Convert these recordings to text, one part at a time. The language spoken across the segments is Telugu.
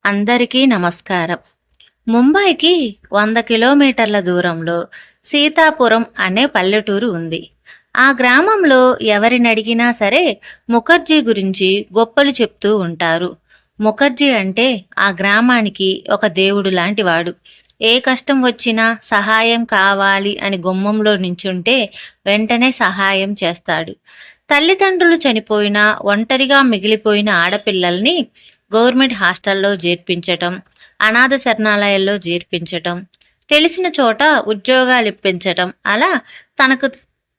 అందరికీ నమస్కారం. ముంబైకి 100 కిలోమీటర్ల దూరంలో సీతాపురం అనే పల్లెటూరు ఉంది. ఆ గ్రామంలో ఎవరినడిగినా సరే ముఖర్జీ గురించి గొప్పలు చెప్తూ ఉంటారు. ముఖర్జీ అంటే ఆ గ్రామానికి ఒక దేవుడు లాంటివాడు. ఏ కష్టం వచ్చినా సహాయం కావాలి అని గుమ్మంలో నించుంటే వెంటనే సహాయం చేస్తాడు. తల్లిదండ్రులు చనిపోయినా ఒంటరిగా మిగిలిపోయిన ఆడపిల్లల్ని గవర్నమెంట్ హాస్టల్లో చేర్పించటం, అనాథ శరణాలయాల్లో చేర్పించటం, తెలిసిన చోట ఉద్యోగాలు ఇప్పించటం అలా తనకు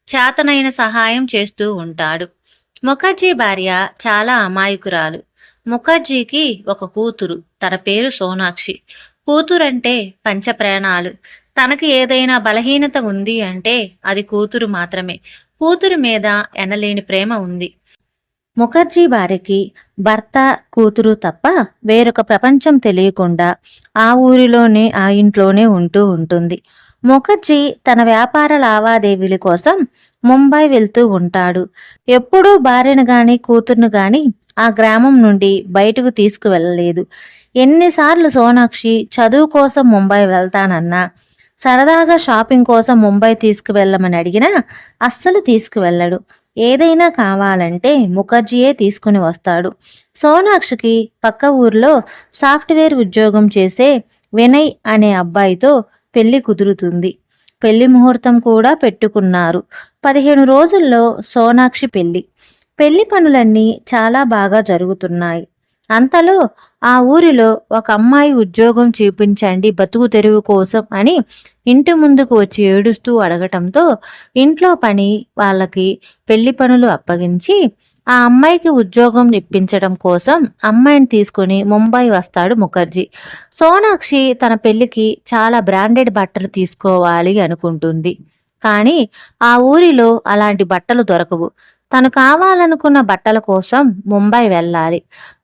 చేతనైన సహాయం చేస్తూ ఉంటాడు. ముఖర్జీ భార్య చాలా అమాయకురాలు. ముఖర్జీకి ఒక కూతురు, తన పేరు సోనాక్షి. కూతురంటే పంచప్రాణాలు. తనకు ఏదైనా బలహీనత ఉంది అంటే అది కూతురు మాత్రమే. కూతురు మీద ఎనలేని ప్రేమ ఉంది. ముఖర్జీ భార్యకి భర్త, కూతురు తప్ప వేరొక ప్రపంచం తెలియకుండా ఆ ఊరిలోనే ఆ ఇంట్లోనే ఉంటూ ఉంటుంది. ముఖర్జీ తన వ్యాపార లావాదేవీల కోసం ముంబై వెళ్తూ ఉంటాడు. ఎప్పుడూ భార్యను గాని కూతుర్ను గాని ఆ గ్రామం నుండి బయటకు తీసుకువెళ్ళలేదు. ఎన్నిసార్లు సోనాక్షి చదువు కోసం ముంబై వెళ్తానన్నా, సరదాగా షాపింగ్ కోసం ముంబై తీసుకువెళ్ళమని అడిగినా అస్సలు తీసుకువెళ్ళడు. ఏదైనా కావాలంటే ముఖర్జీయే తీసుకుని వస్తాడు. సోనాక్షికి పక్క ఊర్లో సాఫ్ట్వేర్ ఉద్యోగం చేసే వినయ్ అనే అబ్బాయితో పెళ్లి కుదురుతుంది. పెళ్లి ముహూర్తం కూడా పెట్టుకున్నారు. 15 రోజుల్లో సోనాక్షి పెళ్లి. పెళ్లి పనులన్నీ చాలా బాగా జరుగుతున్నాయి. అంతలో ఆ ఊరిలో ఒక అమ్మాయి ఉద్యోగం చూపించండి బతుకు తెరువు కోసం అని ఇంటి ముందుకు వచ్చి ఏడుస్తూ అడగటంతో ఇంట్లో పని వాళ్ళకి పెళ్లి పనులు అప్పగించి ఆ అమ్మాయికి ఉద్యోగం ఇప్పించడం కోసం అమ్మాయిని తీసుకుని ముంబై వస్తాడు ముఖర్జీ. సోనాక్షి తన పెళ్లికి చాలా బ్రాండెడ్ బట్టలు తీసుకోవాలి అనుకుంటుంది. కానీ ఆ ఊరిలో అలాంటి బట్టలు దొరకవు. తను కావాలనుకున్న బట్టల కోసం ముంబై వెళ్ళాలి.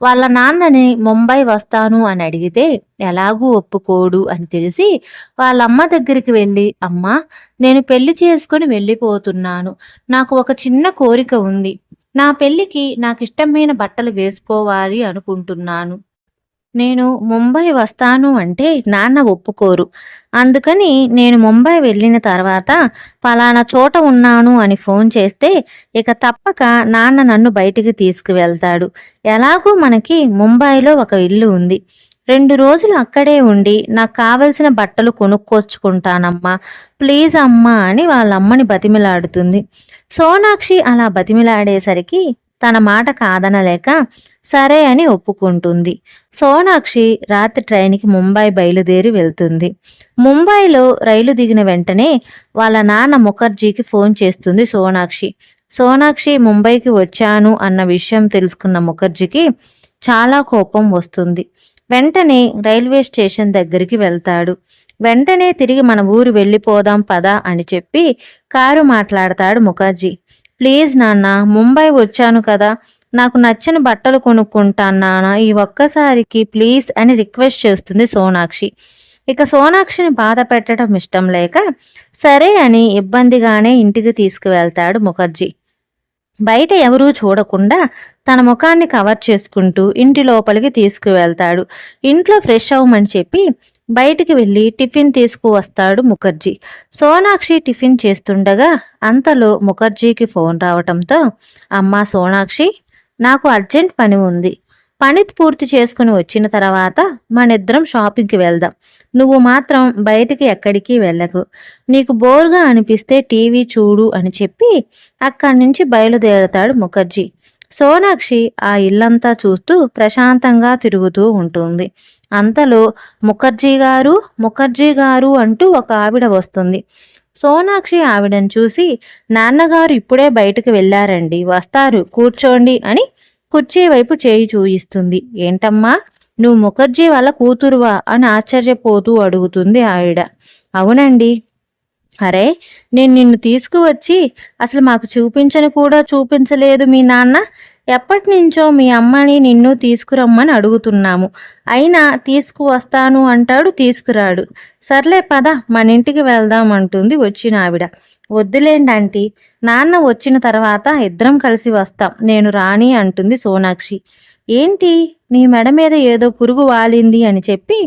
వాళ్ళ నాన్నని ముంబై వస్తాను అని అడిగితే ఎలాగూ ఒప్పుకోడు అని తెలిసి వాళ్ళమ్మ దగ్గరికి వెళ్ళి, అమ్మా, నేను పెళ్లి చేసుకుని వెళ్ళిపోతున్నాను. నాకు ఒక చిన్న కోరిక ఉంది. నా పెళ్లికి నాకిష్టమైన బట్టలు వేసుకోవాలి అనుకుంటున్నాను. నేను ముంబై వస్తాను అంటే నాన్న ఒప్పుకోరు. అందుకని నేను ముంబై వెళ్ళిన తర్వాత పలానా చోట ఉన్నాను అని ఫోన్ చేస్తే ఇక తప్పక నాన్న నన్ను బయటికి తీసుకువెళ్తాడు. ఎలాగూ మనకి ముంబైలో ఒక ఇల్లు ఉంది. 2 రోజులు అక్కడే ఉండి నాకు కావలసిన బట్టలు కొనుక్కొచ్చుకుంటానమ్మా, ప్లీజ్ అమ్మా అని వాళ్ళమ్మని బతిమిలాడుతుంది. సోనాక్షి అలా బతిమిలాడేసరికి తన మాట కాదనలేక సరే అని ఒప్పుకుంటుంది. సోనాక్షి రాత్రి ట్రైన్కి ముంబై బయలుదేరి వెళ్తుంది. ముంబైలో రైలు దిగిన వెంటనే వాళ్ళ నాన్న ముఖర్జీకి ఫోన్ చేస్తుంది సోనాక్షి. సోనాక్షి ముంబైకి వచ్చాను అన్న విషయం తెలుసుకున్న ముఖర్జీకి చాలా కోపం వస్తుంది. వెంటనే రైల్వే స్టేషన్ దగ్గరికి వెళ్తాడు. వెంటనే తిరిగి మన ఊరు వెళ్ళిపోదాం పదా అని చెప్పి కారు మాట్లాడతాడు ముఖర్జీ. ప్లీజ్ నాన్న, ముంబై వచ్చాను కదా, నాకు నచ్చిన బట్టలు కొనుక్కుంటాను నాన్న, ఈ ఒక్కసారికి ప్లీజ్ అని రిక్వెస్ట్ చేస్తుంది సోనాక్షి. ఇక సోనాక్షిని బాధ పెట్టడం ఇష్టం లేక సరే అని ఇబ్బందిగానే ఇంటికి తీసుకువెళ్తాడు ముఖర్జీ. బయట ఎవరూ చూడకుండా తన ముఖాన్ని కవర్ చేసుకుంటూ ఇంటి లోపలికి తీసుకువెళ్తాడు. ఇంట్లో ఫ్రెష్ అవ్వమని చెప్పి బయటికి వెళ్ళి టిఫిన్ తీసుకువస్తాడు ముఖర్జీ. సోనాక్షి టిఫిన్ చేస్తుండగా అంతలో ముఖర్జీకి ఫోన్ రావటంతో, అమ్మా సోనాక్షి, నాకు అర్జెంట్ పని ఉంది. పని పూర్తి చేసుకుని వచ్చిన తర్వాత మనిద్దరం షాపింగ్కి వెళ్దాం. నువ్వు మాత్రం బయటికి ఎక్కడికి వెళ్ళకు. నీకు బోర్గా అనిపిస్తే టీవీ చూడు అని చెప్పి అక్కడి నుంచి బయలుదేరతాడు ముఖర్జీ. సోనాక్షి ఆ ఇల్లంతా చూస్తూ ప్రశాంతంగా తిరుగుతూ ఉంటుంది. అంతలో ముఖర్జీ గారు అంటూ ఒక ఆవిడ వస్తుంది. సోనాక్షి ఆవిడను చూసి, నాన్నగారు ఇప్పుడే బయటకు వెళ్ళారండి, వస్తారు, కూర్చోండి అని కుర్చీ వైపు చేయి చూయిస్తుంది. ఏంటమ్మా, నువ్వు ముఖర్జీ వాళ్ళ కూతురువా అని ఆశ్చర్యపోతూ అడుగుతుంది ఆవిడ. అవునండి. అరే, నేను నిన్ను తీసుకువచ్చి అసలు మాకు చూపించని కూడా చూపించలేదు మీ నాన్న. ఎప్పటి నుంచో మీ అమ్మని నిన్ను తీసుకురమ్మని అడుగుతున్నాము. అయినా తీసుకువస్తాను అంటాడు, తీసుకురాడు. సర్లే పద, మన ఇంటికి వెళ్దాం అంటుంది వచ్చిన ఆవిడ. వద్దులేండి ఆంటీ, నాన్న వచ్చిన తర్వాత ఇద్దరం కలిసి వస్తాం, నేను రాని అంటుంది సోనాక్షి. ఏంటి, నీ మెడ మీద ఏదో పురుగు వాలింది అని చెప్పి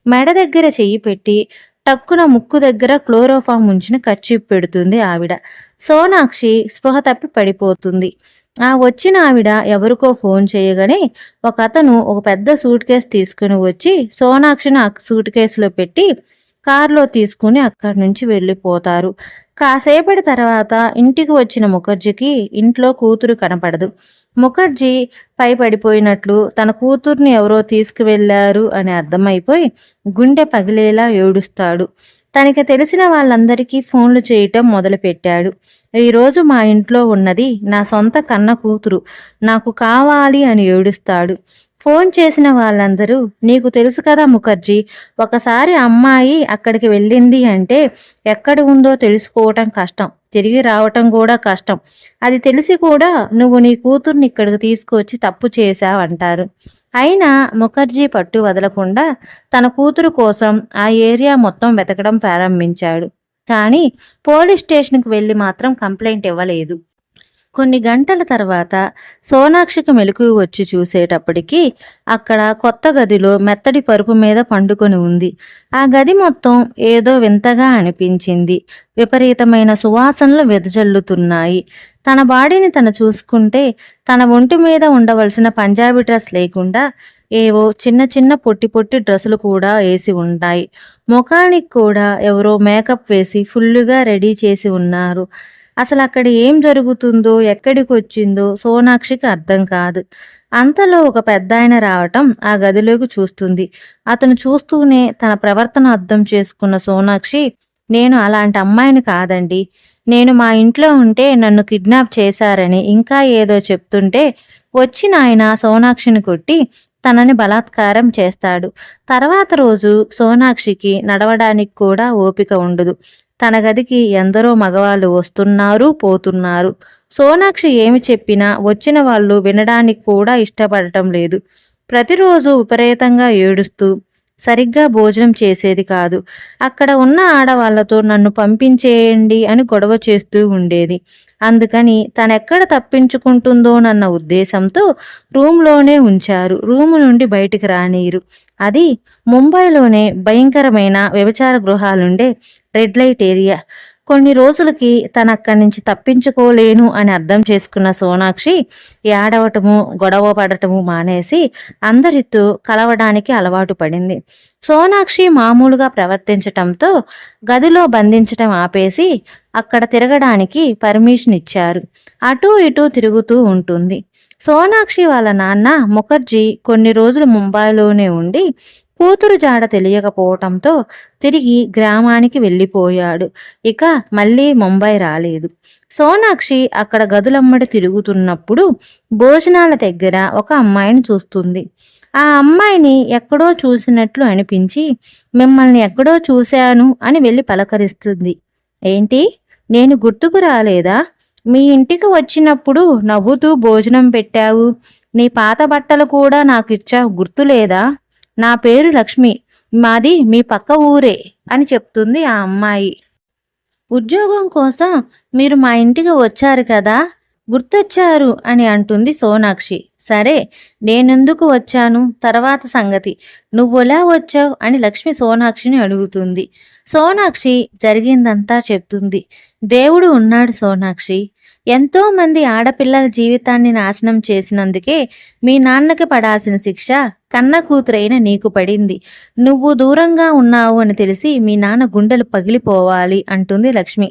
మెడ దగ్గర చెయ్యి పెట్టి టక్కున ముక్కు దగ్గర క్లోరోఫామ్ ఉంచిన కర్చీఫ్ పెడుతుంది ఆవిడ. సోనాక్షి స్పృహ తప్పి పడిపోతుంది. ఆ వచ్చిన ఆవిడ ఎవరికో ఫోన్ చేయగానే ఒకతను ఒక పెద్ద సూట్ కేసు తీసుకుని వచ్చి సోనాక్షిని ఆ సూట్ కేసులో పెట్టి కారులో తీసుకుని అక్కడి నుంచి వెళ్ళిపోతారు. కాసేపటి తర్వాత ఇంటికి వచ్చిన ముఖర్జీకి ఇంట్లో కూతురు కనపడదు. ముఖర్జీ పై పడిపోయినట్లు తన కూతుర్ని ఎవరో తీసుకువెళ్లారు అని అర్థమైపోయి గుండె పగిలేలా ఏడుస్తాడు. తనకి తెలిసిన వాళ్ళందరికీ ఫోన్లు చేయటం మొదలుపెట్టాడు. ఈరోజు మా ఇంట్లో ఉన్నది నా సొంత కన్న కూతురు, నాకు కావాలి అని ఏడుస్తాడు. ఫోన్ చేసిన వాళ్ళందరూ, నీకు తెలుసు కదా ముఖర్జీ, ఒకసారి అమ్మాయి అక్కడికి వెళ్ళింది అంటే ఎక్కడ ఉందో తెలుసుకోవటం కష్టం, తిరిగి రావటం కూడా కష్టం. అది తెలిసి కూడా నువ్వు నీ కూతుర్ని ఇక్కడికి తీసుకొచ్చి తప్పు చేశావంటారు. అయినా ముఖర్జీ పట్టు వదలకుండా తన కూతురు కోసం ఆ ఏరియా మొత్తం వెతకడం ప్రారంభించాడు. కానీ పోలీస్ స్టేషన్కి వెళ్ళి మాత్రం కంప్లైంట్ ఇవ్వలేదు. కొన్ని గంటల తర్వాత సోనాక్షికి మెలకువ వచ్చి చూసేటప్పటికి అక్కడ కొత్త గదిలో మెత్తడి పరుపు మీద పండుకొని ఉంది. ఆ గది మొత్తం ఏదో వింతగా అనిపించింది. విపరీతమైన సువాసనలు వెదజల్లుతున్నాయి. తన బాడీని తను చూసుకుంటే తన ఒంటి మీద ఉండవలసిన పంజాబీ డ్రెస్ లేకుండా ఏవో చిన్న చిన్న పొట్టి పొట్టి డ్రెస్సులు కూడా వేసి ఉంటాయి. ముఖానికి కూడా ఎవరో మేకప్ వేసి ఫుల్లుగా రెడీ చేసి ఉన్నారు. అసలు అక్కడ ఏం జరుగుతుందో ఎక్కడికి వచ్చిందో సోనాక్షికి అర్థం కాదు. అంతలో ఒక పెద్దాయన రావటం ఆ గదిలోకి చూస్తుంది. అతను చూస్తూనే తన ప్రవర్తన అర్థం చేసుకున్న సోనాక్షి, నేను అలాంటి అమ్మాయిని కాదండి, నేను మా ఇంట్లో ఉంటే నన్ను కిడ్నాప్ చేశారని ఇంకా ఏదో చెప్తుంటే వచ్చిన ఆయన సోనాక్షిని కొట్టి తనని బలాత్కారం చేస్తాడు. తర్వాత రోజు సోనాక్షికి నడవడానికి కూడా ఓపిక ఉండదు. తన గదికి ఎందరో మగవాళ్ళు వస్తున్నారు పోతున్నారు. సోనాక్షి ఏమి చెప్పినా వచ్చిన వాళ్ళు వినడానికి కూడా ఇష్టపడటం లేదు. ప్రతిరోజు విపరీతంగా ఏడుస్తూ సరిగ్గా భోజనం చేసేది కాదు. అక్కడ ఉన్న ఆడవాళ్లతో నన్ను పంపించేయండి అని గొడవ చేస్తూ ఉండేది. అందుకని తనెక్కడ తప్పించుకుంటుందోనన్న ఉద్దేశంతో రూమ్లోనే ఉంచారు. రూము నుండి బయటికి రానీరు. అది ముంబైలోనే భయంకరమైన వ్యభిచార గృహాలుండే రెడ్ లైట్ ఏరియా. కొన్ని రోజులకి తను అక్కడి నుంచి తప్పించుకోలేను అని అర్థం చేసుకున్న సోనాక్షి ఏడవటము గొడవ పడటము మానేసి అందరితో కలవడానికి అలవాటు పడింది. సోనాక్షి మామూలుగా ప్రవర్తించటంతో గదిలో బంధించటం ఆపేసి అక్కడ తిరగడానికి పర్మిషన్ ఇచ్చారు. అటూ ఇటూ తిరుగుతూ ఉంటుంది. సోనాక్షి వాళ్ళ నాన్న ముఖర్జీ కొన్ని రోజులు ముంబైలోనే ఉండి కూతురు జాడ తెలియకపోవటంతో తిరిగి గ్రామానికి వెళ్ళిపోయాడు. ఇక మళ్ళీ ముంబై రాలేదు. సోనాక్షి అక్కడ గదులమ్మడి తిరుగుతున్నప్పుడు భోజనాల దగ్గర ఒక అమ్మాయిని చూస్తుంది. ఆ అమ్మాయిని ఎక్కడో చూసినట్లు అనిపించి మిమ్మల్ని ఎక్కడో చూశాను అని వెళ్ళి పలకరిస్తుంది. ఏంటి, నేను గుర్తుకు రాలేదా? మీ ఇంటికి వచ్చినప్పుడు నవ్వుతూ భోజనం పెట్టావు, నీ పాత బట్టలు కూడా నాకు ఇచ్చావు, గుర్తులేదా? నా పేరు లక్ష్మి, మాది మీ పక్క ఊరే అని చెప్తుంది ఆ అమ్మాయి. ఉద్యోగం కోసం మీరు మా ఇంటికి వచ్చారు కదా, గుర్తొచ్చారు అని అంటుంది సోనాక్షి. సరే, నేనెందుకు వచ్చాను తర్వాత సంగతి, నువ్వెలా వచ్చావు అని లక్ష్మి సోనాక్షిని అడుగుతుంది. సోనాక్షి జరిగిందంతా చెప్తుంది. దేవుడు ఉన్నాడు సోనాక్షి, ఎంతో మంది ఆడపిల్లల జీవితాన్ని నాశనం చేసినందుకే మీ నాన్నకి పడాల్సిన శిక్ష కన్న కూతురైన నీకు పడింది. నువ్వు దూరంగా ఉన్నావు అని తెలిసి మీ నాన్న గుండెలు పగిలిపోవాలి అంటుంది లక్ష్మి.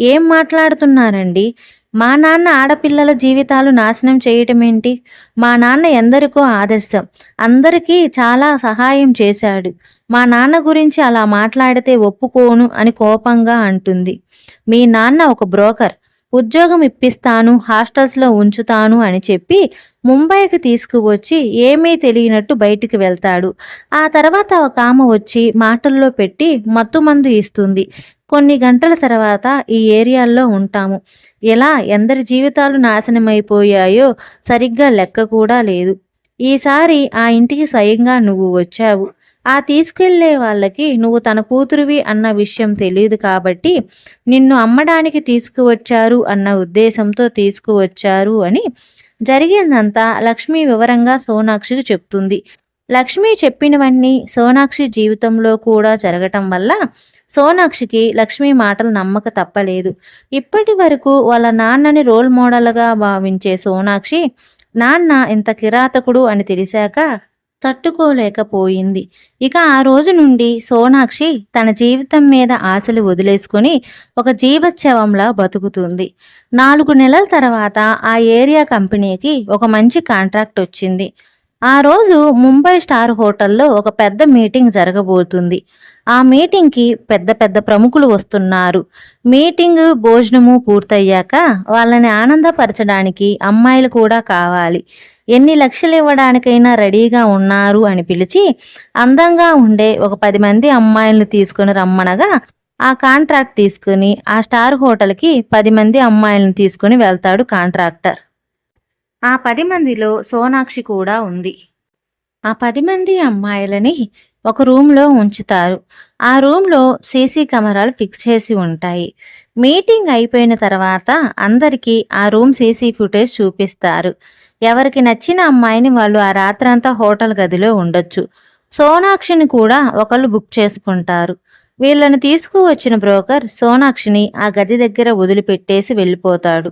ఏం మాట్లాడుతున్నారండి? మా నాన్న ఆడపిల్లల జీవితాలు నాశనం చేయటమేంటి? మా నాన్న ఎందరికో ఆదర్శం, అందరికీ చాలా సహాయం చేశాడు. మా నాన్న గురించి అలా మాట్లాడితే ఒప్పుకోను అని కోపంగా అంటుంది. మీ నాన్న ఒక బ్రోకర్, ఉద్యోగం ఇప్పిస్తాను, హాస్టల్స్లో ఉంచుతాను అని చెప్పి ముంబైకి తీసుకువచ్చి ఏమీ తెలియనట్టు బయటికి వెళ్తాడు. ఆ తర్వాత ఒక ఆమె వచ్చి మాటల్లో పెట్టి మత్తుమందు ఇస్తుంది. కొన్ని గంటల తర్వాత ఈ ఏరియాల్లో ఉంటాము. ఎలా ఎందరి జీవితాలు నాశనమైపోయాయో సరిగ్గా లెక్క కూడా లేదు. ఈసారి ఆ ఇంటికి స్వయంగా నువ్వు వచ్చావు. ఆ తీసుకెళ్లే వాళ్ళకి నువ్వు తన కూతురువి అన్న విషయం తెలియదు కాబట్టి నిన్ను అమ్మడానికి తీసుకువచ్చారు అన్న ఉద్దేశంతో తీసుకువచ్చారు అని జరిగిందంతా లక్ష్మి వివరంగా సోనాక్షికి చెప్తుంది. లక్ష్మి చెప్పినవన్నీ సోనాక్షి జీవితంలో కూడా జరగటం వల్ల సోనాక్షికి లక్ష్మి మాటలు నమ్మక తప్పలేదు. ఇప్పటి వరకు వాళ్ళ నాన్నని రోల్ మోడల్గా భావించే సోనాక్షి నాన్న ఇంత కిరాతకుడు అని తెలిసాక తట్టుకోలేకపోయింది. ఇక ఆ రోజు నుండి సోనాక్షి తన జీవితం మీద ఆశలు వదిలేసుకొని ఒక జీవోత్సవంలా బతుకుతుంది. 4 నెలల తర్వాత ఆ ఏరియా కంపెనీకి ఒక మంచి కాంట్రాక్ట్ వచ్చింది. ఆ రోజు ముంబై స్టార్ హోటల్లో ఒక పెద్ద మీటింగ్ జరగబోతుంది. ఆ మీటింగ్కి పెద్ద పెద్ద ప్రముఖులు వస్తున్నారు. మీటింగ్ భోజనము పూర్తయ్యాక వాళ్ళని ఆనందపరచడానికి అమ్మాయిలు కూడా కావాలి. ఎన్ని లక్షలు ఇవ్వడానికైనా రెడీగా ఉన్నారు అని పిలిచి అందంగా ఉండే ఒక 10 మంది అమ్మాయిలను తీసుకుని రమ్మనగా ఆ కాంట్రాక్ట్ తీసుకుని ఆ స్టార్ హోటల్కి 10 మంది అమ్మాయిలను తీసుకుని వెళ్తాడు కాంట్రాక్టర్. ఆ 10 మందిలో సోనాక్షి కూడా ఉంది. ఆ 10 మంది అమ్మాయిలని ఒక రూమ్లో ఉంచుతారు. ఆ రూమ్లో సీసీ కెమెరాలు ఫిక్స్ చేసి ఉంటాయి. మీటింగ్ అయిపోయిన తర్వాత అందరికీ ఆ రూమ్ సీసీ ఫుటేజ్ చూపిస్తారు. ఎవరికి నచ్చిన అమ్మాయిని వాళ్ళు ఆ రాత్రంతా హోటల్ గదిలో ఉండొచ్చు. సోనాక్షిని కూడా ఒకళ్ళు బుక్ చేసుకుంటారు. వీళ్ళని తీసుకువచ్చిన బ్రోకర్ సోనాక్షిని ఆ గది దగ్గర వదిలిపెట్టేసి వెళ్ళిపోతాడు.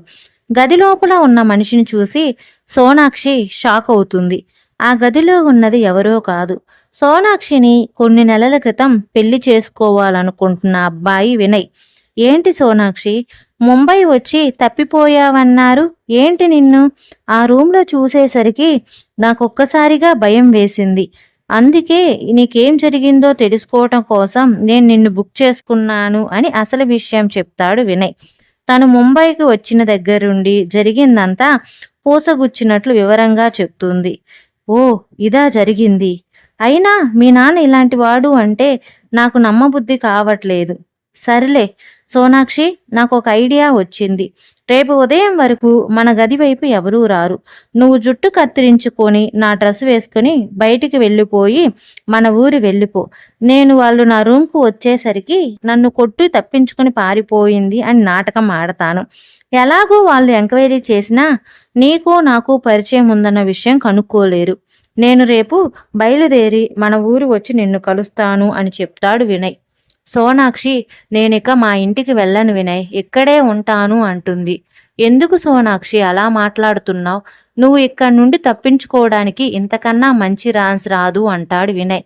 గది లోపల ఉన్న మనిషిని చూసి సోనాక్షి షాక్ అవుతుంది. ఆ గదిలో ఉన్నది ఎవరో కాదు, సోనాక్షిని కొన్ని నెలల క్రితం పెళ్లి చేసుకోవాలనుకుంటున్న అబ్బాయి వినయ్. ఏంటి సోనాక్షి, ముంబై వచ్చి తప్పిపోయావన్నారు ఏంటి? నిన్ను ఆ రూమ్లో చూసేసరికి నాకొక్కసారిగా భయం వేసింది. అందుకే నీకేం జరిగిందో తెలుసుకోవటం కోసం నేను నిన్ను బుక్ చేసుకున్నాను అని అసలు విషయం చెప్తాడు వినయ్. తను ముంబైకి వచ్చిన దగ్గరుండి జరిగిందంతా పూసగుచ్చినట్లు వివరంగా చెప్తుంది. ఓ, ఇదా జరిగింది? అయినా మీ నాన్న ఇలాంటి వాడు అంటే నాకు నమ్మబుద్ధి కావట్లేదు. సర్లే సోనాక్షి, నాకు ఒక ఐడియా వచ్చింది. రేపు ఉదయం వరకు మన గది వైపు ఎవరూ రారు. నువ్వు జుట్టు కత్తిరించుకొని నా డ్రెస్ వేసుకొని బయటికి వెళ్ళిపోయి మన ఊరి వెళ్ళిపో. నేను వాళ్ళు నా రూమ్కు వచ్చేసరికి నన్ను కొట్టి తప్పించుకొని పారిపోయింది అని నాటకం ఆడతాను. ఎలాగో వాళ్ళు ఎంక్వైరీ చేసినా నీకు నాకు పరిచయం ఉందన్న విషయం కనుక్కోలేరు. నేను రేపు బయలుదేరి మన ఊరు వచ్చి నిన్ను కలుస్తాను అని చెప్తాడు వినయ్. సోనాక్షి, నేనిక మా ఇంటికి వెళ్ళను వినయ్, ఇక్కడే ఉంటాను అంటుంది. ఎందుకు సోనాక్షి అలా మాట్లాడుతున్నావు? నువ్వు ఇక్కడి నుండి తప్పించుకోవడానికి ఇంతకన్నా మంచి ఛాన్స్ రాదు అంటాడు వినయ్.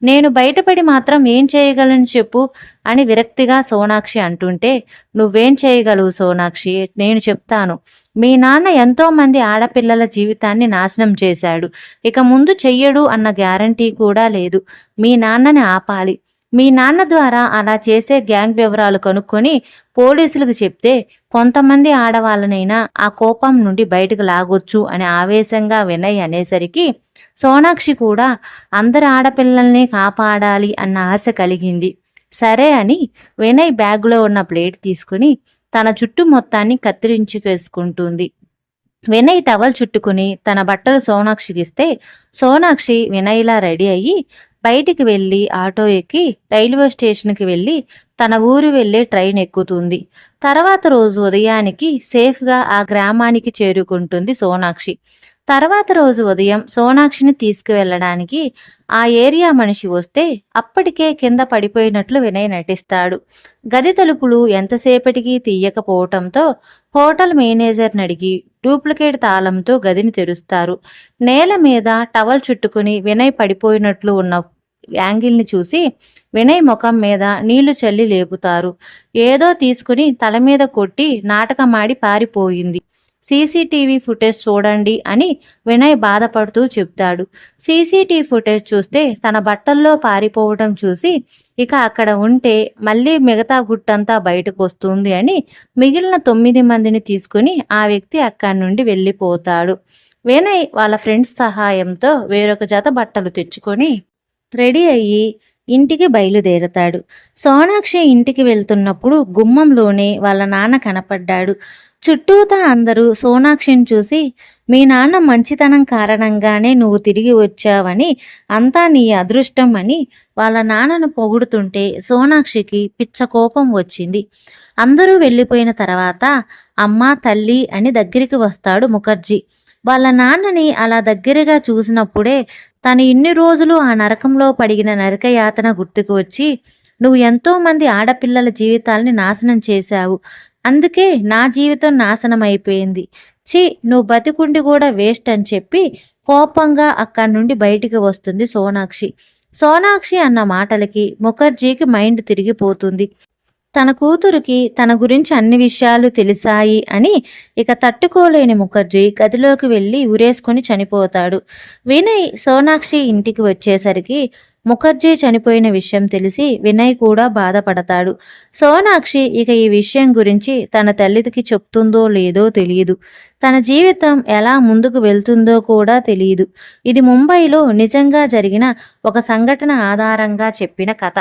నేను బయటపడి మాత్రం ఏం చేయగలను చెప్పు అని విరక్తిగా సోనాక్షి అంటుంటే, నువ్వేం చేయగలవు సోనాక్షి, నేను చెప్తాను. మీ నాన్న ఎంతో మంది ఆడపిల్లల జీవితాన్ని నాశనం చేశాడు. ఇక ముందు చెయ్యడు అన్న గ్యారంటీ కూడా లేదు. మీ నాన్నని ఆపాలి. మీ నాన్న ద్వారా అలా చేసే గ్యాంగ్ వివరాలు కనుక్కొని పోలీసులకు చెప్తే కొంతమంది ఆడవాళ్ళనైనా ఆ కోపం నుండి బయటకు లాగొచ్చు అని ఆవేశంగా వినయ్ అనేసరికి సోనాక్షి కూడా అందరి ఆడపిల్లల్ని కాపాడాలి అన్న ఆశ కలిగింది. సరే అని వినయ్ బ్యాగులో ఉన్న ప్లేట్ తీసుకుని తన జుట్టు మొత్తాన్ని కత్తిరించుకేసుకుంటుంది. వినయ్ టవల్ చుట్టుకుని తన బట్టలు సోనాక్షికి ఇస్తే సోనాక్షి వినయ్లా రెడీ అయ్యి బయటికి వెళ్ళి ఆటో ఎక్కి రైల్వే స్టేషన్కి వెళ్ళి తన ఊరు వెళ్ళే ట్రైన్ ఎక్కుతుంది. తర్వాత రోజు ఉదయానికి సేఫ్గా ఆ గ్రామానికి చేరుకుంటుంది సోనాక్షి. తర్వాత రోజు ఉదయం సోనాక్షిని తీసుకువెళ్ళడానికి ఆ ఏరియా మనిషి వస్తే అప్పటికే కింద పడిపోయినట్లు వినయ్ నటిస్తాడు. గది తలుపులు ఎంతసేపటికి తీయకపోవటంతో హోటల్ మేనేజర్ని అడిగి డూప్లికేట్ తాళంతో గదిని తెరుస్తారు. నేల మీద టవల్ చుట్టుకుని వినయ్ పడిపోయినట్లు ఉన్న యాంగిల్ని చూసి వినయ్ ముఖం మీద నీళ్లు చల్లి లేపుతారు. ఏదో తీసుకుని తల మీద కొట్టి నాటకమాడి పారిపోయింది. సీసీటీవీ ఫుటేజ్ చూడండి అని వినయ్ బాధపడుతూ చెప్తాడు. సీసీటీవీ ఫుటేజ్ చూస్తే తన బట్టల్లో పారిపోవడం చూసి ఇక అక్కడ ఉంటే మళ్ళీ మిగతా గుట్టంతా బయటకు వస్తుంది అని మిగిలిన 9 మందిని తీసుకుని ఆ వ్యక్తి అక్కడి నుండి వెళ్ళిపోతాడు. వినయ్ వాళ్ళ ఫ్రెండ్స్ సహాయంతో వేరొక జత బట్టలు తెచ్చుకొని రెడీ అయ్యి ఇంటికి బయలుదేరతాడు. సోనాక్షి ఇంటికి వెళ్తున్నప్పుడు గుమ్మంలోనే వాళ్ళ నాన్న కనపడ్డాడు. చుట్టూతా అందరూ సోనాక్షిని చూసి మీ నాన్న మంచితనం కారణంగానే నువ్వు తిరిగి వచ్చావని, అంతా నీ అదృష్టం అని వాళ్ళ నాన్నను పొగుడుతుంటే సోనాక్షికి పిచ్చ కోపం వచ్చింది. అందరూ వెళ్ళిపోయిన తర్వాత అమ్మ తల్లి అని దగ్గరికి వస్తాడు ముఖర్జీ. వాళ్ళ నాన్నని అలా దగ్గరగా చూసినప్పుడే తను ఇన్ని రోజులు ఆ నరకంలో పడిన నరకయాతన గుర్తుకు వచ్చి, "నువ్వు ఎంతోమంది ఆడపిల్లల జీవితాల్ని నాశనం చేశావు. అందుకే నా జీవితం నాశనం అయిపోయింది. ఛీ! నువ్వు బతికుండి కూడా వేస్ట్" అని చెప్పి కోపంగా అక్కడి నుండి బయటికి వస్తుంది సోనాక్షి. సోనాక్షి అన్న మాటలకి ముఖర్జీకి మైండ్ తిరిగిపోతుంది. తన కూతురికి తన గురించి అన్ని విషయాలు తెలిసాయి అని ఇక తట్టుకోలేని ముఖర్జీ గదిలోకి వెళ్ళి ఉరేసుకొని చనిపోతాడు. వినయ్ సోనాక్షి ఇంటికి వచ్చేసరికి ముఖర్జీ చనిపోయిన విషయం తెలిసి వినయ్ కూడా బాధపడతాడు. సోనాక్షి ఇక ఈ విషయం గురించి తన తల్లికి చెప్తుందో లేదో తెలియదు. తన జీవితం ఎలా ముందుకు వెళ్తుందో కూడా తెలియదు. ఇది ముంబైలో నిజంగా జరిగిన ఒక సంఘటన ఆధారంగా చెప్పిన కథ.